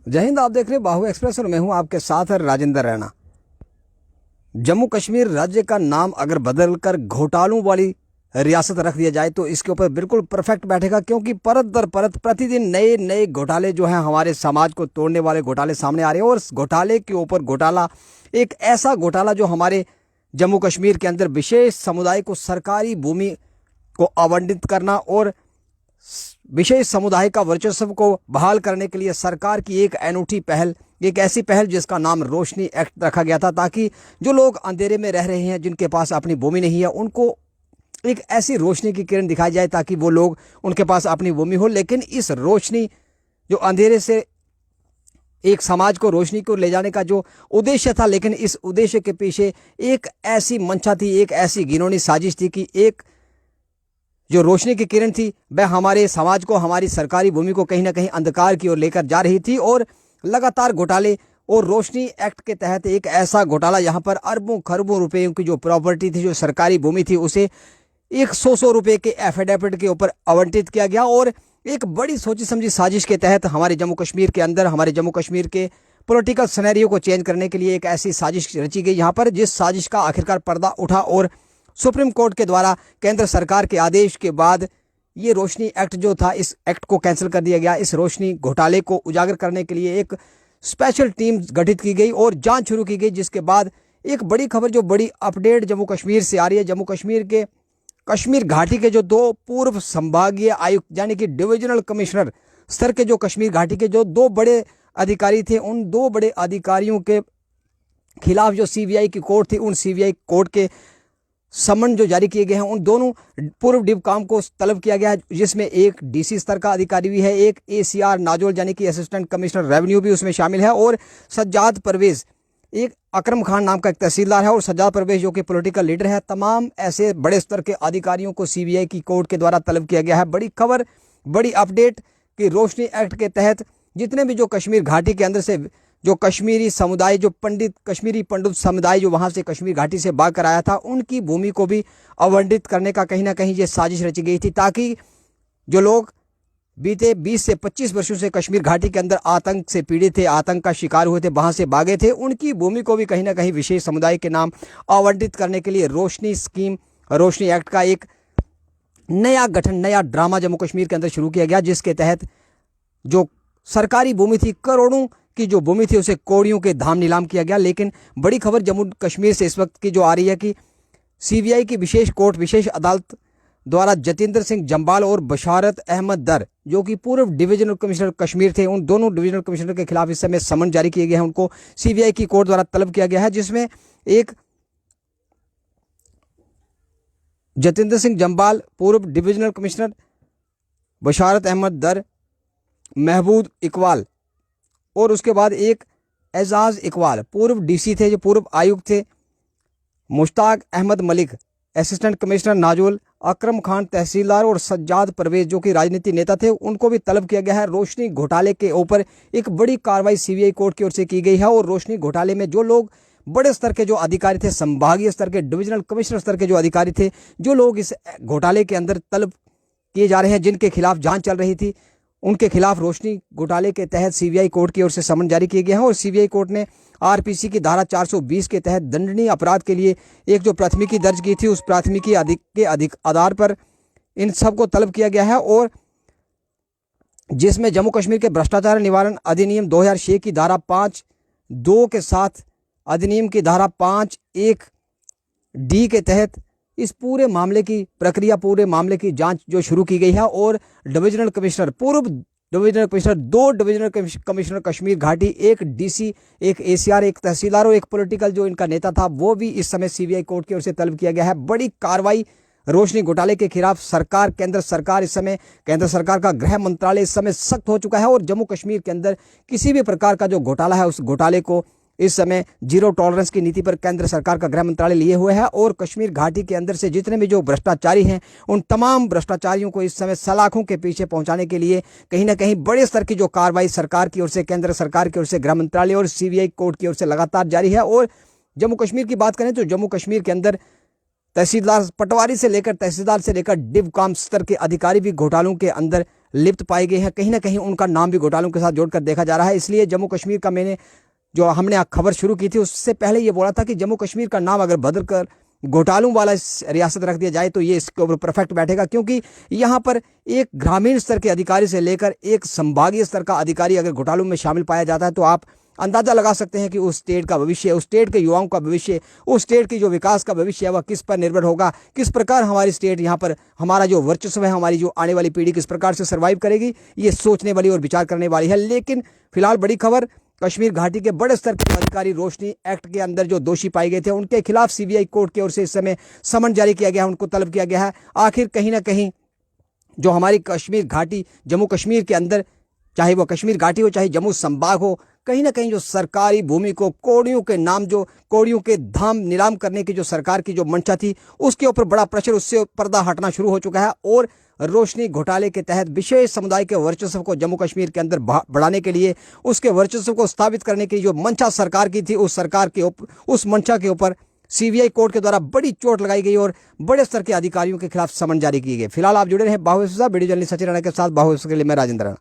जय हिंद। आप देख रहे हैं बाहु एक्सप्रेस और मैं हूं आपके साथ राजेंद्र रैना। जम्मू कश्मीर राज्य का नाम अगर बदलकर घोटालों वाली रियासत रख दिया जाए तो इसके ऊपर बिल्कुल परफेक्ट बैठेगा, क्योंकि परत दर परत प्रतिदिन नए नए घोटाले जो हैं हमारे समाज को तोड़ने वाले घोटाले सामने आ रहे हैं। और इस घोटाले के ऊपर घोटाला, एक ऐसा घोटाला जो हमारे जम्मू कश्मीर के अंदर विशेष समुदाय को सरकारी भूमि को आवंटित करना और विशेष समुदाय का वर्चस्व को बहाल करने के लिए सरकार की एक अनूठी पहल, एक ऐसी पहल जिसका नाम रोशनी एक्ट रखा गया था, ताकि जो लोग अंधेरे में रह रहे हैं, जिनके पास अपनी भूमि नहीं है, उनको एक ऐसी रोशनी की किरण दिखाई जाए ताकि वो लोग, उनके पास अपनी भूमि हो। लेकिन इस रोशनी, जो अंधेरे से एक समाज को रोशनी को ले जाने का जो उद्देश्य था, लेकिन इस उद्देश्य के पीछे एक ऐसी मंशा थी, एक ऐसी घिनौनी साजिश थी कि एक जो रोशनी की किरण थी वह हमारे समाज को, हमारी सरकारी भूमि को कहीं ना कहीं अंधकार की ओर लेकर जा रही थी। और लगातार घोटाले और रोशनी एक्ट के तहत एक ऐसा घोटाला यहाँ पर अरबों खरबों रुपयों की जो प्रॉपर्टी थी, जो सरकारी भूमि थी, उसे 100 रुपए के एफिडेविट के ऊपर आवंटित किया गया। और एक बड़ी सोची समझी साजिश के तहत हमारे जम्मू कश्मीर के अंदर, हमारे जम्मू कश्मीर के पॉलिटिकल सिनेरियो को चेंज करने के लिए एक ऐसी साजिश रची गई यहाँ पर, जिस साजिश का आखिरकार पर्दा उठा और सुप्रीम कोर्ट के द्वारा केंद्र सरकार के आदेश के बाद ये रोशनी एक्ट जो था, इस एक्ट को कैंसिल कर दिया गया। इस रोशनी घोटाले को उजागर करने के लिए एक स्पेशल टीम गठित की गई और जांच शुरू की गई, जिसके बाद एक बड़ी खबर, जो बड़ी अपडेट जम्मू कश्मीर से आ रही है। जम्मू कश्मीर के कश्मीर घाटी के जो 2 पूर्व संभागीय आयुक्त, यानी कि डिविजनल कमिश्नर स्तर के जो कश्मीर घाटी के जो 2 बड़े अधिकारी थे, उन 2 बड़े अधिकारियों के खिलाफ जो सीबीआई की कोर्ट थी, उन सीबीआई कोर्ट के समन जो जारी किए गए हैं, उन दोनों पूर्व डिवकाम को तलब किया गया है, जिसमें एक डीसी स्तर का अधिकारी भी है, एक एसीआर नाजोल यानी कि असिस्टेंट कमिश्नर रेवेन्यू भी उसमें शामिल है, और सज्जाद परवेज, एक अकरम खान नाम का एक तहसीलदार है, और सज्जाद परवेज जो कि पॉलिटिकल लीडर है। तमाम ऐसे बड़े स्तर के अधिकारियों को सीबीआई की कोर्ट के द्वारा तलब किया गया है। बड़ी खबर, बड़ी अपडेट कि रोशनी एक्ट के तहत जितने भी जो कश्मीर घाटी के अंदर से जो कश्मीरी समुदाय, जो कश्मीरी पंडित समुदाय जो वहां से कश्मीर घाटी से भाग कर आया था, उनकी भूमि को भी आवंटित करने का कहीं ना कहीं ये साजिश रची गई थी, ताकि जो लोग बीते 20 से 25 वर्षों से कश्मीर घाटी के अंदर आतंक से पीड़ित थे, आतंक का शिकार हुए थे, वहां से भागे थे, उनकी भूमि को भी कहीं ना कहीं विशेष समुदाय के नाम आवंटित करने के लिए रोशनी स्कीम, रोशनी एक्ट का एक नया गठन, नया ड्रामा जम्मू कश्मीर के अंदर शुरू किया गया, जिसके तहत जो सरकारी भूमि थी, करोड़ों की जो भूमि थी, उसे कौड़ियों के धाम नीलाम किया गया। लेकिन बड़ी खबर जम्मू कश्मीर से इस वक्त की जो आ रही है कि सीबीआई की विशेष कोर्ट, विशेष अदालत द्वारा जतिंदर सिंह जम्बाल और बशारत अहमद दर, जो कि पूर्व डिविजनल कमिश्नर कश्मीर थे, उन दोनों डिविजनल कमिश्नर के खिलाफ इस समय समन जारी किए गए हैं। उनको सीबीआई की कोर्ट द्वारा तलब किया गया है, जिसमें एक जतिंदर सिंह जम्बाल पूर्व डिविजनल कमिश्नर, बशारत अहमद दर, महबूब इकबाल, और उसके बाद एक एजाज इकबाल पूर्व डीसी थे, जो पूर्व आयुक्त थे, मुश्ताक अहमद मलिक असिस्टेंट कमिश्नर नाजोल, अकरम खान तहसीलदार और सज्जाद परवेज जो कि राजनीतिक नेता थे, उनको भी तलब किया गया है। रोशनी घोटाले के ऊपर एक बड़ी कार्रवाई सीबीआई कोर्ट की ओर से की गई है, और रोशनी घोटाले में जो लोग बड़े स्तर के जो अधिकारी थे, संभागीय स्तर के, डिविजनल कमिश्नर स्तर के जो अधिकारी थे, जो लोग इस घोटाले के अंदर तलब किए जा रहे हैं, जिनके खिलाफ जांच चल रही थी, उनके खिलाफ रोशनी घोटाले के तहत सीबीआई कोर्ट की ओर से समन जारी किए गए हैं। और सीबीआई कोर्ट ने आरपीसी की धारा 420 के तहत दंडनीय अपराध के लिए एक जो प्राथमिकी दर्ज की थी, उस प्राथमिकी के आधार पर इन सबको तलब किया गया है, और जिसमें जम्मू कश्मीर के भ्रष्टाचार निवारण अधिनियम 2006 की धारा 5(2) के साथ अधिनियम की धारा 5(1)(d) के तहत इस पूरे मामले की प्रक्रिया, पूरे मामले की जांच जो शुरू की गई है, और डिविजनल कमिश्नर, पूर्व divisional commissioner, 2 divisional commissioner Kashmir घाटी, एक डीसी, एक एसीआर, एक तहसीलदार और एक पॉलिटिकल जो इनका नेता था, वो भी इस समय सीबीआई कोर्ट की ओर से तलब किया गया है। बड़ी कार्रवाई रोशनी घोटाले के खिलाफ सरकार, केंद्र सरकार इस समय, केंद्र सरकार का गृह मंत्रालय इस समय सख्त हो चुका है, और जम्मू कश्मीर के अंदर किसी भी प्रकार का जो घोटाला है, उस घोटाले को इस समय जीरो टॉलरेंस की नीति पर केंद्र सरकार का गृह मंत्रालय लिए हुए है, और कश्मीर घाटी के अंदर से जितने भी जो भ्रष्टाचारी हैं, उन तमाम भ्रष्टाचारियों को इस समय सलाखों के पीछे पहुंचाने के लिए कहीं ना कहीं बड़े स्तर की जो कार्रवाई सरकार की ओर से, केंद्र सरकार की ओर से, गृह मंत्रालय और सीबीआई कोर्ट की ओर से लगातार जारी है। और जम्मू कश्मीर की बात करें तो जम्मू कश्मीर के अंदर तहसीलदार, पटवारी से लेकर तहसीलदार से लेकर डिवकाम स्तर के अधिकारी भी घोटालों के अंदर लिप्त पाए गए हैं, कहीं ना कहीं उनका नाम भी घोटालों के साथ जोड़कर देखा जा रहा है। इसलिए जम्मू कश्मीर का हमने खबर शुरू की थी उससे पहले ये बोला था कि जम्मू कश्मीर का नाम अगर बदल कर घोटालों वाला रियासत रख दिया जाए तो ये इसके ऊपर परफेक्ट बैठेगा, क्योंकि यहाँ पर एक ग्रामीण स्तर के अधिकारी से लेकर एक संभागीय स्तर का अधिकारी अगर घोटालों में शामिल पाया जाता है तो आप अंदाजा लगा सकते हैं कि उस स्टेट का भविष्य, उस स्टेट के युवाओं का भविष्य, उस स्टेट की जो विकास का भविष्य है वह किस पर निर्भर होगा, किस प्रकार हमारी स्टेट यहाँ पर हमारा जो वर्चस्व है, हमारी जो आने वाली पीढ़ी किस प्रकार से सर्वाइव करेगी, ये सोचने वाली और विचार करने वाली है। लेकिन फिलहाल बड़ी खबर, कश्मीर घाटी के बड़े स्तर के अधिकारी रोशनी एक्ट के अंदर जो दोषी पाए गए थे उनके खिलाफ सीबीआई कोर्ट की ओर से इस समय समन जारी किया गया है, उनको तलब किया गया है। आखिर कहीं ना कहीं जो हमारी कश्मीर घाटी, जम्मू कश्मीर के अंदर, चाहे वो कश्मीर घाटी हो चाहे जम्मू संभाग हो, कहीं ना कहीं जो सरकारी भूमि को कौड़ियों के नाम, जो कौड़ियों के धाम नीलाम करने की जो सरकार की जो मंशा थी उसके ऊपर बड़ा प्रेशर, उससे पर्दा हटना शुरू हो चुका है। और रोशनी घोटाले के तहत विशेष समुदाय के वर्चस्व को जम्मू कश्मीर के अंदर बढ़ाने के लिए, उसके वर्चस्व को स्थापित करने की जो मंशा सरकार की थी, उस मंशा के ऊपर सीबीआई कोर्ट के द्वारा बड़ी चोट लगाई गई और बड़े स्तर के अधिकारियों के खिलाफ समन जारी किए गए। फिलहाल आप जुड़े रहे बाहुबली वीडियो जर्नलिस्ट सचिन राणा के साथ। बाहुबली के लिए मैं राजेंद्र राणा।